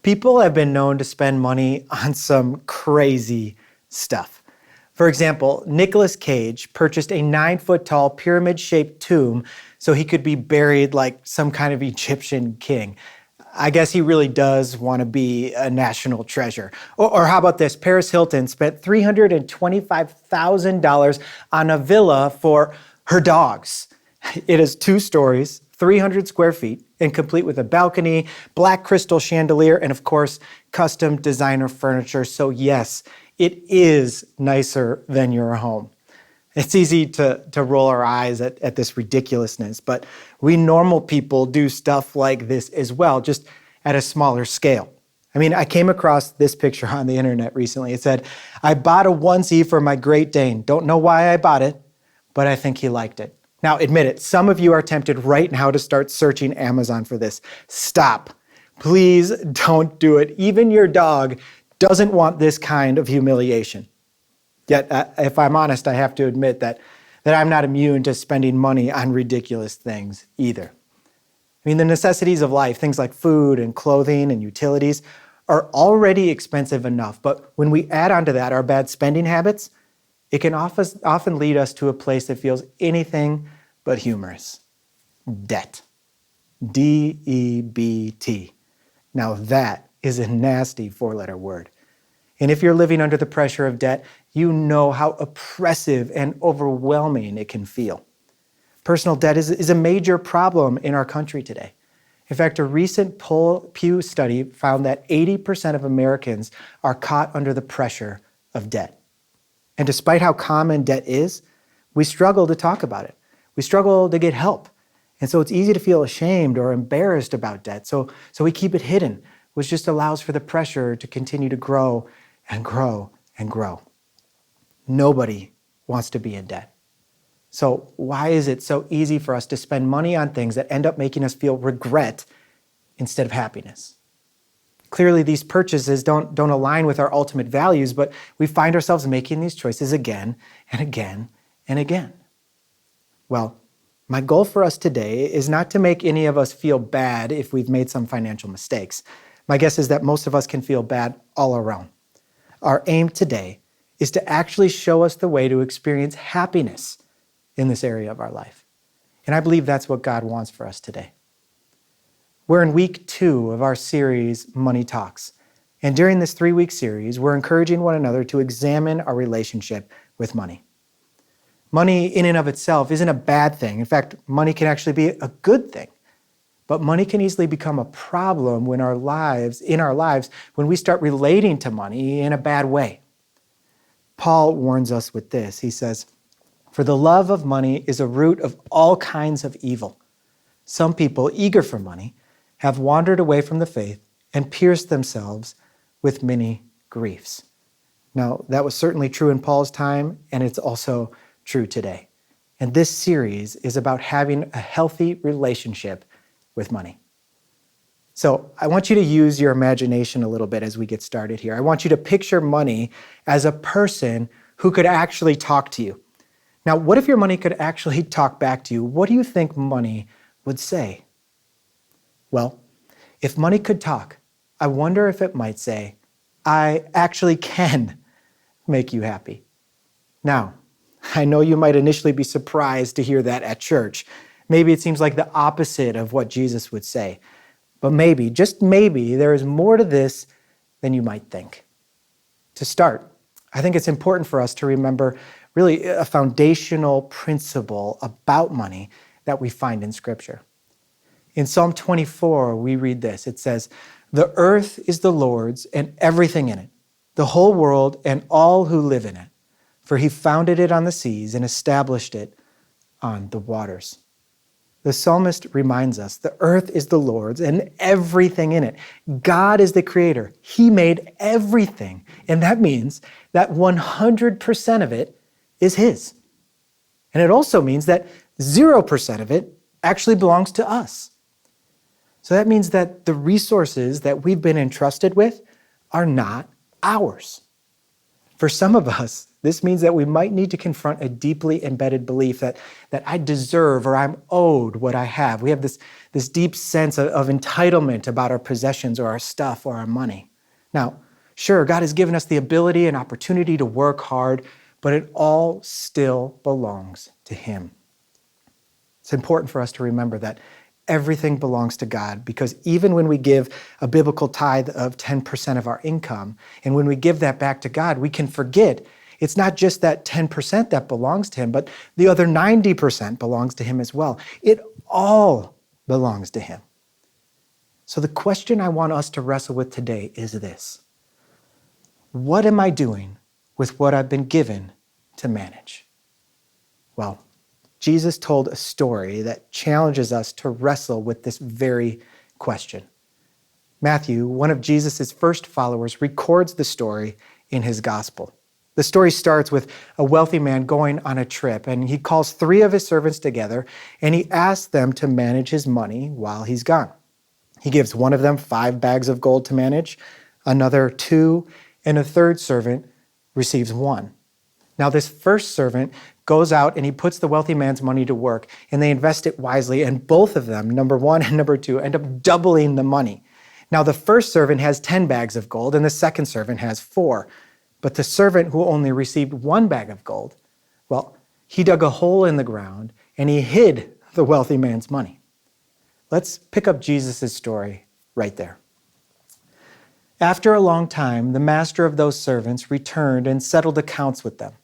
People have been known to spend money on some crazy stuff. For example, Nicolas Cage purchased a 9-foot-tall pyramid-shaped tomb so he could be buried like some kind of Egyptian king. I guess he really does want to be a national treasure. Or how about this? Paris Hilton spent $325,000 on a villa for her dogs. It is 2 stories, 300 square feet, and complete with a balcony, black crystal chandelier, and of course, custom designer furniture. So yes, it is nicer than your home. It's easy to roll our eyes at this ridiculousness, but we normal people do stuff like this as well, just at a smaller scale. I mean, I came across this picture on the internet recently. It said, "I bought a onesie for my Great Dane. Don't know why I bought it, but I think he liked it." Now, admit it, some of you are tempted right now to start searching Amazon for this. Stop. Please don't do it. Even your dog doesn't want this kind of humiliation. Yet, if I'm honest, I have to admit that I'm not immune to spending money on ridiculous things either. I mean, the necessities of life, things like food and clothing and utilities, are already expensive enough. But when we add onto that our bad spending habits, it can often lead us to a place that feels anything but humorous. Debt. D-E-B-T. Now that is a nasty 4-letter word. And if you're living under the pressure of debt, you know how oppressive and overwhelming it can feel. Personal debt is a major problem in our country today. In fact, a recent Pew study found that 80% of Americans are caught under the pressure of debt. And despite how common debt is, we struggle to talk about it. We struggle to get help. And so it's easy to feel ashamed or embarrassed about debt. So we keep it hidden, which just allows for the pressure to continue to grow and grow and grow. Nobody wants to be in debt. So why is it so easy for us to spend money on things that end up making us feel regret instead of happiness? Clearly, these purchases don't align with our ultimate values, but we find ourselves making these choices again and again and again. Well, my goal for us today is not to make any of us feel bad if we've made some financial mistakes. My guess is that most of us can feel bad all around. Our aim today is to actually show us the way to experience happiness in this area of our life. And I believe that's what God wants for us today. We're in week 2 of our series, Money Talks. And during this 3-week series, we're encouraging one another to examine our relationship with money. Money in and of itself isn't a bad thing. In fact, money can actually be a good thing. But money can easily become a problem in our lives, when we start relating to money in a bad way. Paul warns us with this. He says, "For the love of money is a root of all kinds of evil. Some people, eager for money, have wandered away from the faith and pierced themselves with many griefs." Now, that was certainly true in Paul's time, and it's also true today. And this series is about having a healthy relationship with money. So I want you to use your imagination a little bit as we get started here. I want you to picture money as a person who could actually talk to you. Now, what if your money could actually talk back to you? What do you think money would say? Well, if money could talk, I wonder if it might say, "I actually can make you happy." Now, I know you might initially be surprised to hear that at church. Maybe it seems like the opposite of what Jesus would say. But maybe, just maybe, there is more to this than you might think. To start, I think it's important for us to remember really a foundational principle about money that we find in Scripture. In Psalm 24, we read this. It says, "The earth is the Lord's and everything in it, the whole world and all who live in it. For he founded it on the seas and established it on the waters." The psalmist reminds us the earth is the Lord's and everything in it. God is the creator. He made everything. And that means that 100% of it is his. And it also means that 0% of it actually belongs to us. So that means that the resources that we've been entrusted with are not ours. For some of us, This means that we might need to confront a deeply embedded belief that I deserve or I'm owed what I have. We have this deep sense of entitlement about our possessions or our stuff or our money. Now, sure, God has given us the ability and opportunity to work hard, but it all still belongs to Him. It's important for us to remember that everything belongs to God, because even when we give a biblical tithe of 10% of our income, and when we give that back to God, we can forget it's not just that 10% that belongs to Him, but the other 90% belongs to Him as well. It all belongs to Him. So the question I want us to wrestle with today is this: what am I doing with what I've been given to manage? Well, Jesus told a story that challenges us to wrestle with this very question. Matthew, one of Jesus' first followers, records the story in his gospel. The story starts with a wealthy man going on a trip, and he calls 3 of his servants together, and he asks them to manage his money while he's gone. He gives one of them 5 bags of gold to manage, another 2, and a third servant receives 1. Now, this first servant goes out and he puts the wealthy man's money to work, and they invest it wisely, and both of them, number 1 and number 2, end up doubling the money. Now, the first servant has 10 bags of gold, and the second servant has 4. But the servant who only received 1 bag of gold, well, he dug a hole in the ground and he hid the wealthy man's money. Let's pick up Jesus' story right there. After a long time, the master of those servants returned and settled accounts with them.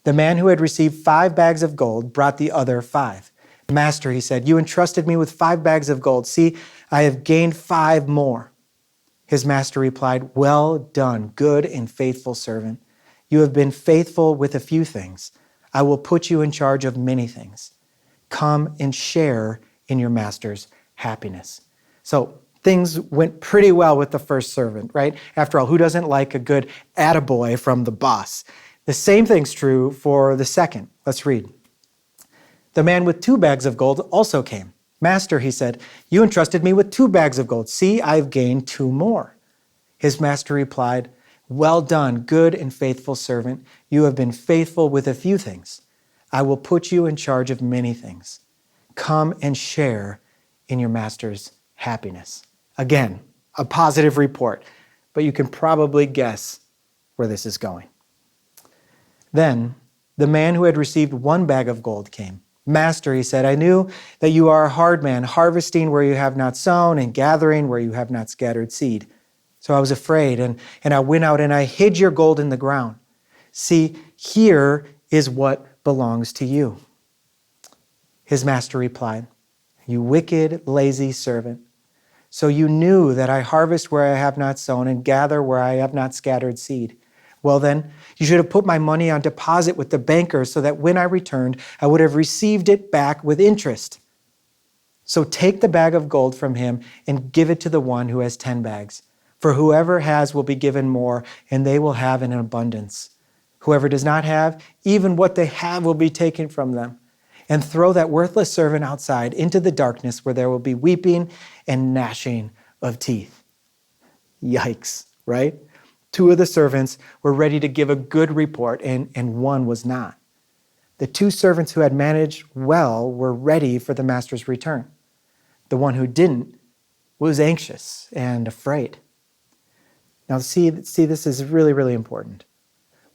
The man who had received 5 bags of gold brought the other 5. Master, he said, you entrusted me with 5 bags of gold. See, I have gained 5 more. His master replied, well done, good and faithful servant. You have been faithful with a few things. I will put you in charge of many things. Come and share in your master's happiness. So things went pretty well with the first servant, right? After all, who doesn't like a good attaboy from the boss? The same thing's true for the second. Let's read. The man with 2 bags of gold also came. Master, he said, you entrusted me with 2 bags of gold. See, I've gained 2 more. His master replied, well done, good and faithful servant. You have been faithful with a few things. I will put you in charge of many things. Come and share in your master's happiness. Again, a positive report, but you can probably guess where this is going. Then the man who had received 1 bag of gold came. Master, he said, I knew that you are a hard man, harvesting where you have not sown and gathering where you have not scattered seed. So I was afraid, and I went out and I hid your gold in the ground. See, here is what belongs to you. His master replied, you wicked, lazy servant. So you knew that I harvest where I have not sown and gather where I have not scattered seed. Well then, you should have put my money on deposit with the banker so that when I returned, I would have received it back with interest. So take the bag of gold from him and give it to the one who has 10 bags. For whoever has will be given more, and they will have in abundance. Whoever does not have, even what they have will be taken from them. And throw that worthless servant outside into the darkness where there will be weeping and gnashing of teeth. Yikes, right? 2 of the servants were ready to give a good report, and 1 was not. The 2 servants who had managed well were ready for the master's return. The one who didn't was anxious and afraid. Now see, this is really, really important.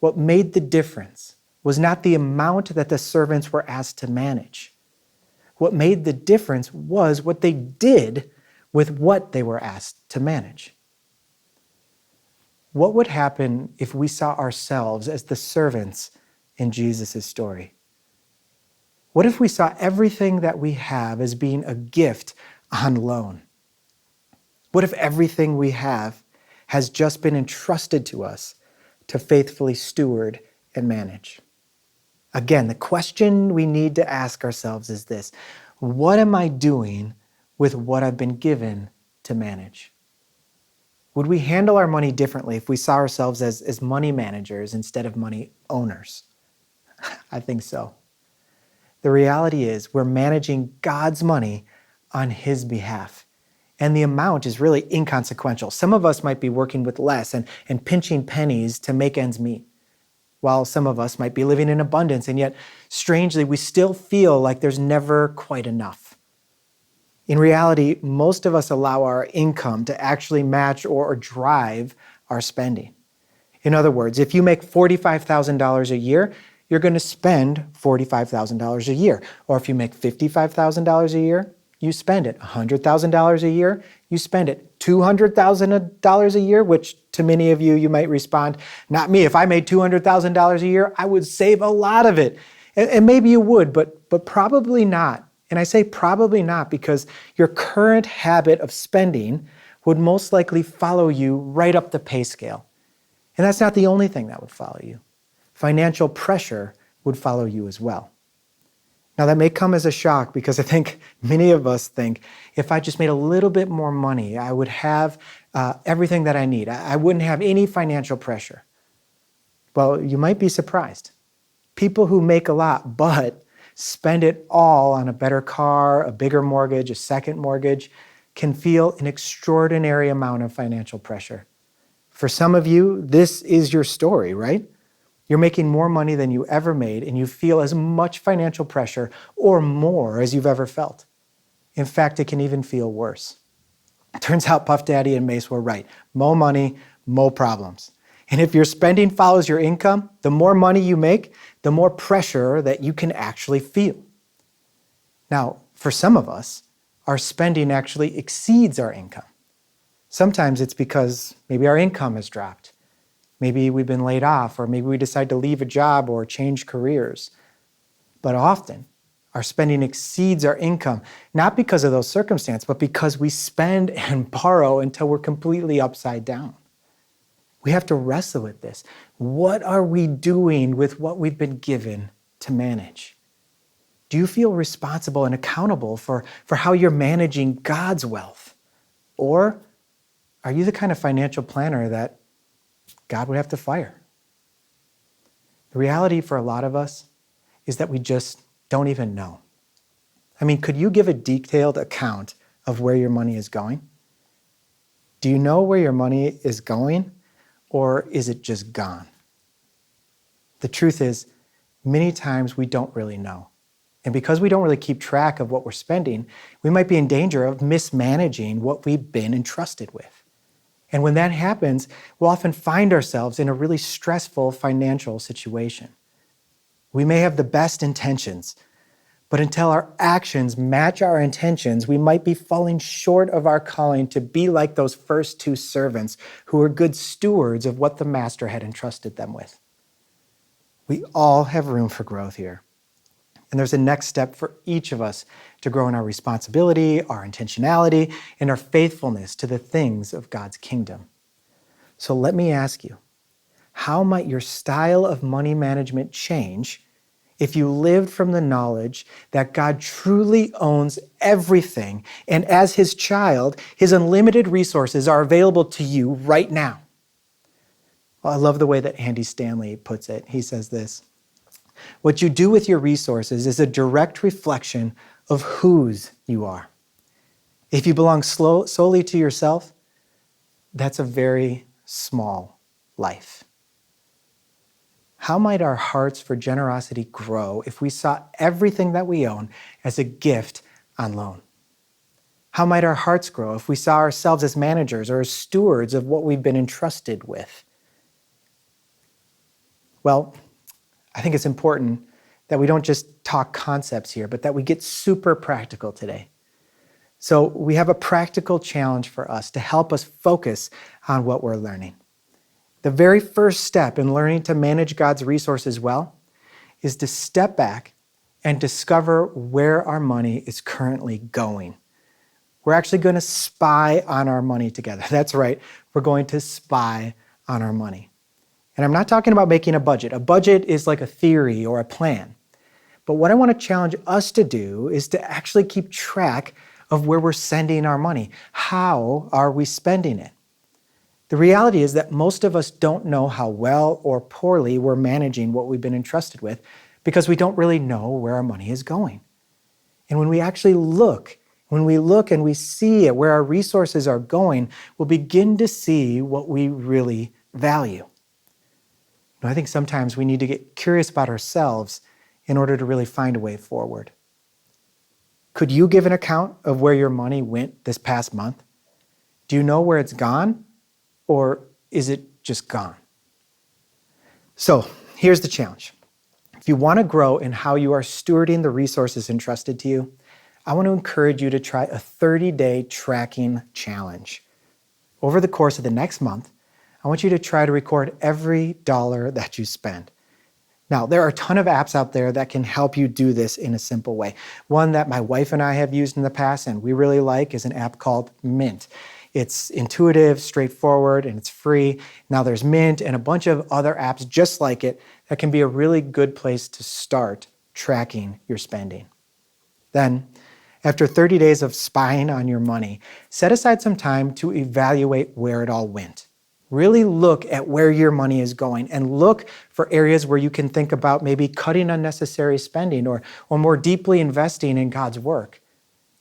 What made the difference was not the amount that the servants were asked to manage. What made the difference was what they did with what they were asked to manage. What would happen if we saw ourselves as the servants in Jesus' story? What if we saw everything that we have as being a gift on loan? What if everything we have has just been entrusted to us to faithfully steward and manage? Again, the question we need to ask ourselves is this: what am I doing with what I've been given to manage? Would we handle our money differently if we saw ourselves as money managers instead of money owners? I think so. The reality is we're managing God's money on His behalf, and the amount is really inconsequential. Some of us might be working with less and pinching pennies to make ends meet. while some of us might be living in abundance, and yet, strangely, we still feel like there's never quite enough. In reality, most of us allow our income to actually match or drive our spending. In other words, if you make $45,000 a year, you're going to spend $45,000 a year. Or if you make $55,000 a year, you spend it. $100,000 a year, you spend it. $200,000 a year, which to many of you, you might respond, not me. If I made $200,000 a year, I would save a lot of it. And maybe you would, but probably not. And I say probably not because your current habit of spending would most likely follow you right up the pay scale. And that's not the only thing that would follow you. Financial pressure would follow you as well. Now that may come as a shock because I think many of us think if I just made a little bit more money, I would have everything that I need. I wouldn't have any financial pressure. Well, you might be surprised. People who make a lot but spend it all on a better car, a bigger mortgage, a second mortgage, can feel an extraordinary amount of financial pressure. For some of you, this is your story, right? You're making more money than you ever made, and you feel as much financial pressure or more as you've ever felt. In fact, it can even feel worse. It turns out Puff Daddy and Mace were right. More money, more problems. And if your spending follows your income, the more money you make, the more pressure that you can actually feel. Now, for some of us, our spending actually exceeds our income. Sometimes it's because maybe our income has dropped. Maybe we've been laid off, or maybe we decide to leave a job or change careers. But often, our spending exceeds our income, not because of those circumstances, but because we spend and borrow until we're completely upside down. We have to wrestle with this. What are we doing with what we've been given to manage? Do you feel responsible and accountable for how you're managing God's wealth? Or are you the kind of financial planner that God would have to fire? The reality for a lot of us is that we just don't even know. I mean, could you give a detailed account of where your money is going? Do you know where your money is going, or is it just gone? The truth is, many times we don't really know. And because we don't really keep track of what we're spending, we might be in danger of mismanaging what we've been entrusted with. And when that happens, we'll often find ourselves in a really stressful financial situation. We may have the best intentions, but until our actions match our intentions, we might be falling short of our calling to be like those first two servants who were good stewards of what the master had entrusted them with. We all have room for growth here. And there's a next step for each of us to grow in our responsibility, our intentionality, and our faithfulness to the things of God's kingdom. So let me ask you, how might your style of money management change if you lived from the knowledge that God truly owns everything, and as His child, His unlimited resources are available to you right now? Well, I love the way that Andy Stanley puts it. He says this: what you do with your resources is a direct reflection of whose you are. If you belong solely to yourself, that's a very small life. How might our hearts for generosity grow if we saw everything that we own as a gift on loan? How might our hearts grow if we saw ourselves as managers or as stewards of what we've been entrusted with? Well, I think it's important that we don't just talk concepts here, but that we get super practical today. So we have a practical challenge for us to help us focus on what we're learning. The very first step in learning to manage God's resources well is to step back and discover where our money is currently going. We're actually going to spy on our money together. That's right, we're going to spy on our money. And I'm not talking about making a budget. A budget is like a theory or a plan. But what I want to challenge us to do is to actually keep track of where we're sending our money. How are we spending it? The reality is that most of us don't know how well or poorly we're managing what we've been entrusted with because we don't really know where our money is going. And when we actually look and we see it, where our resources are going, we'll begin to see what we really value. I think sometimes we need to get curious about ourselves in order to really find a way forward. Could you give an account of where your money went this past month? Do you know where it's gone, or is it just gone? So here's the challenge. If you want to grow in how you are stewarding the resources entrusted to you, I want to encourage you to try a 30-day tracking challenge. Over the course of the next month, I want you to try to record every dollar that you spend. Now, there are a ton of apps out there that can help you do this in a simple way. One that my wife and I have used in the past and we really like is an app called Mint. It's intuitive, straightforward, and it's free. Now there's Mint and a bunch of other apps just like it that can be a really good place to start tracking your spending. Then, after 30 days of spying on your money, set aside some time to evaluate where it all went. Really look at where your money is going and look for areas where you can think about maybe cutting unnecessary spending or more deeply investing in God's work.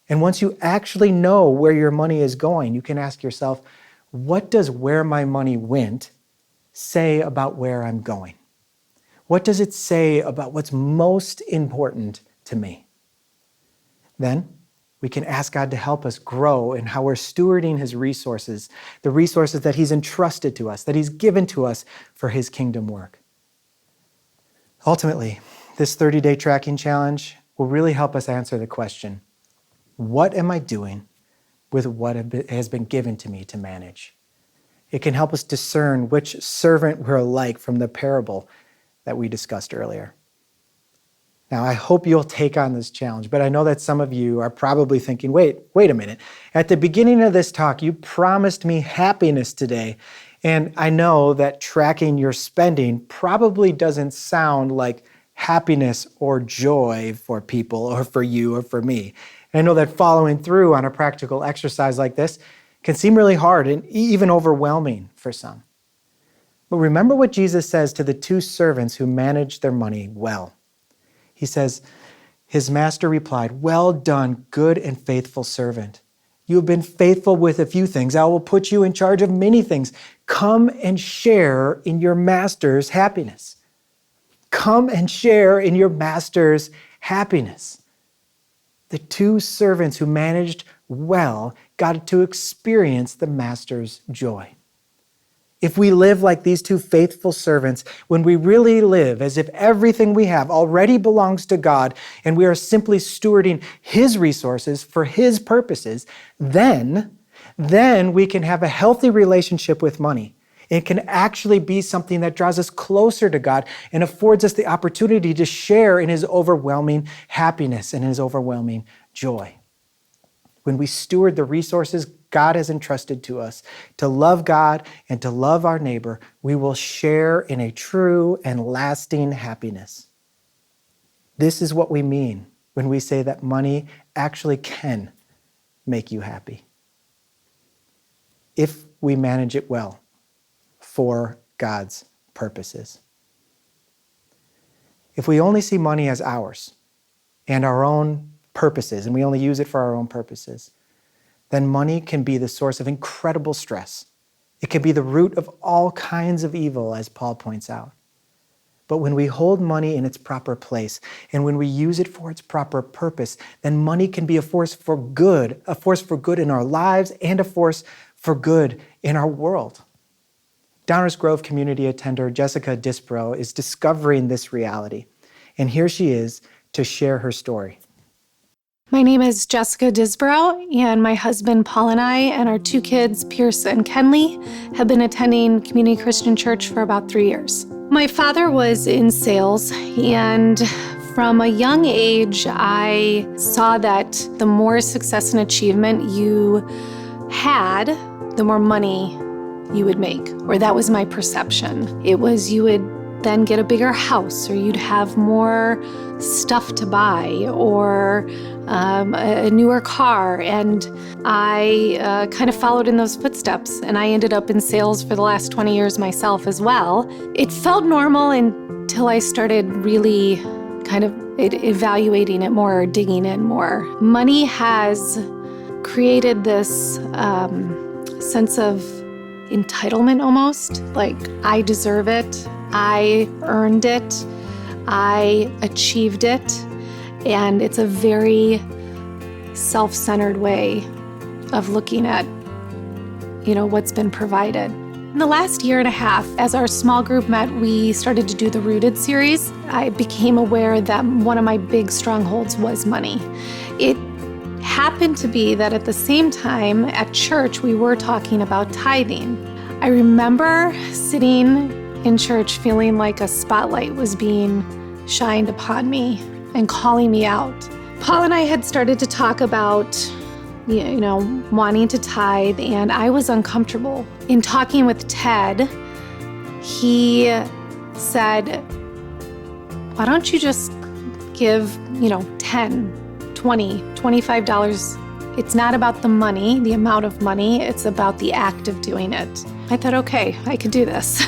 And once you actually know where your money is going, you can ask yourself, what does where my money went say about where I'm going? What does it say about what's most important to me? Then we can ask God to help us grow in how we're stewarding his resources, the resources that he's entrusted to us, that he's given to us for his kingdom work. Ultimately, this 30-day tracking challenge will really help us answer the question, what am I doing with what has been given to me to manage? It can help us discern which servant we're like from the parable that we discussed earlier. Now, I hope you'll take on this challenge, but I know that some of you are probably thinking, wait a minute. At the beginning of this talk, you promised me happiness today, and I know that tracking your spending probably doesn't sound like happiness or joy for people or for you or for me. And I know that following through on a practical exercise like this can seem really hard and even overwhelming for some. But remember what Jesus says to the two servants who managed their money well. He says, his master replied, "Well done, good and faithful servant. You have been faithful with a few things. I will put you in charge of many things. Come and share in your master's happiness." Come and share in your master's happiness. The two servants who managed well got to experience the master's joy. If we live like these two faithful servants, when we really live as if everything we have already belongs to God and we are simply stewarding his resources for his purposes, then we can have a healthy relationship with money. It can actually be something that draws us closer to God and affords us the opportunity to share in his overwhelming happiness and his overwhelming joy. When we steward the resources God has entrusted to us to love God and to love our neighbor, we will share in a true and lasting happiness. This is what we mean when we say that money actually can make you happy, if we manage it well for God's purposes. If we only see money as ours and our own purposes, and we only use it for our own purposes, then money can be the source of incredible stress. It can be the root of all kinds of evil, as Paul points out. But when we hold money in its proper place, and when we use it for its proper purpose, then money can be a force for good in our lives and a force for good in our world. Downers Grove community attender Jessica Disbrow is discovering this reality. And here she is to share her story. My name is Jessica Disbrow, and my husband Paul and I and our two kids, Pierce and Kenley, have been attending Community Christian Church for about 3 years. My father was in sales, and from a young age, I saw that the more success and achievement you had, the more money you would make, or that was my perception. It was you would then get a bigger house, or you'd have more stuff to buy, or a newer car. And I kind of followed in those footsteps, and I ended up in sales for the last 20 years myself as well. It felt normal until I started really kind of evaluating it more, or digging in more. Money has created this sense of entitlement almost, like I deserve it. I earned it, I achieved it, and it's a very self-centered way of looking at, what's been provided. In the last year and a half, as our small group met, we started to do the Rooted series. I became aware that one of my big strongholds was money. It happened to be that at the same time at church, we were talking about tithing. I remember sitting in church feeling like a spotlight was being shined upon me and calling me out. Paul and I had started to talk about wanting to tithe, and I was uncomfortable. In talking with Ted, he said, why don't you just give, $10, $20, $25. It's not about the money, the amount of money, it's about the act of doing it. I thought, okay, I could do this.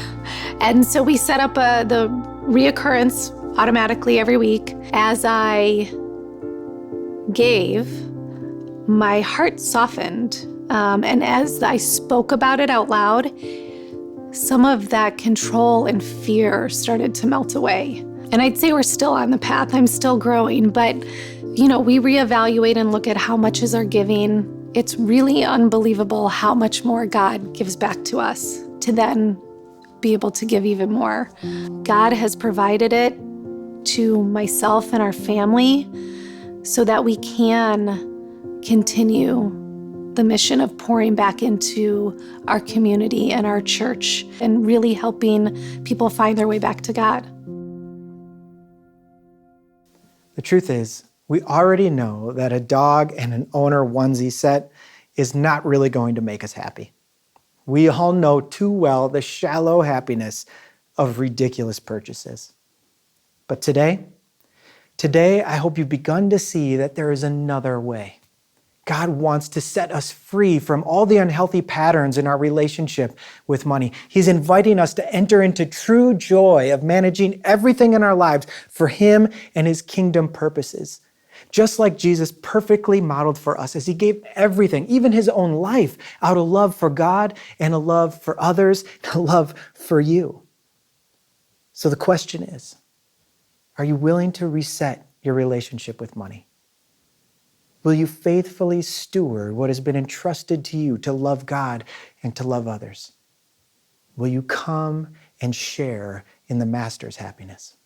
And so we set up the reoccurrence automatically every week. As I gave, my heart softened. And as I spoke about it out loud, some of that control and fear started to melt away. And I'd say we're still on the path. I'm still growing, but we reevaluate and look at how much is our giving. It's really unbelievable how much more God gives back to us to then be able to give even more. God has provided it to myself and our family so that we can continue the mission of pouring back into our community and our church and really helping people find their way back to God. The truth is, we already know that a dog and an owner onesie set is not really going to make us happy. We all know too well the shallow happiness of ridiculous purchases. But today, I hope you've begun to see that there is another way. God wants to set us free from all the unhealthy patterns in our relationship with money. He's inviting us to enter into true joy of managing everything in our lives for Him and His kingdom purposes. Just like Jesus perfectly modeled for us as He gave everything, even His own life, out of love for God and a love for others, and a love for you. So the question is, are you willing to reset your relationship with money? Will you faithfully steward what has been entrusted to you to love God and to love others? Will you come and share in the Master's happiness?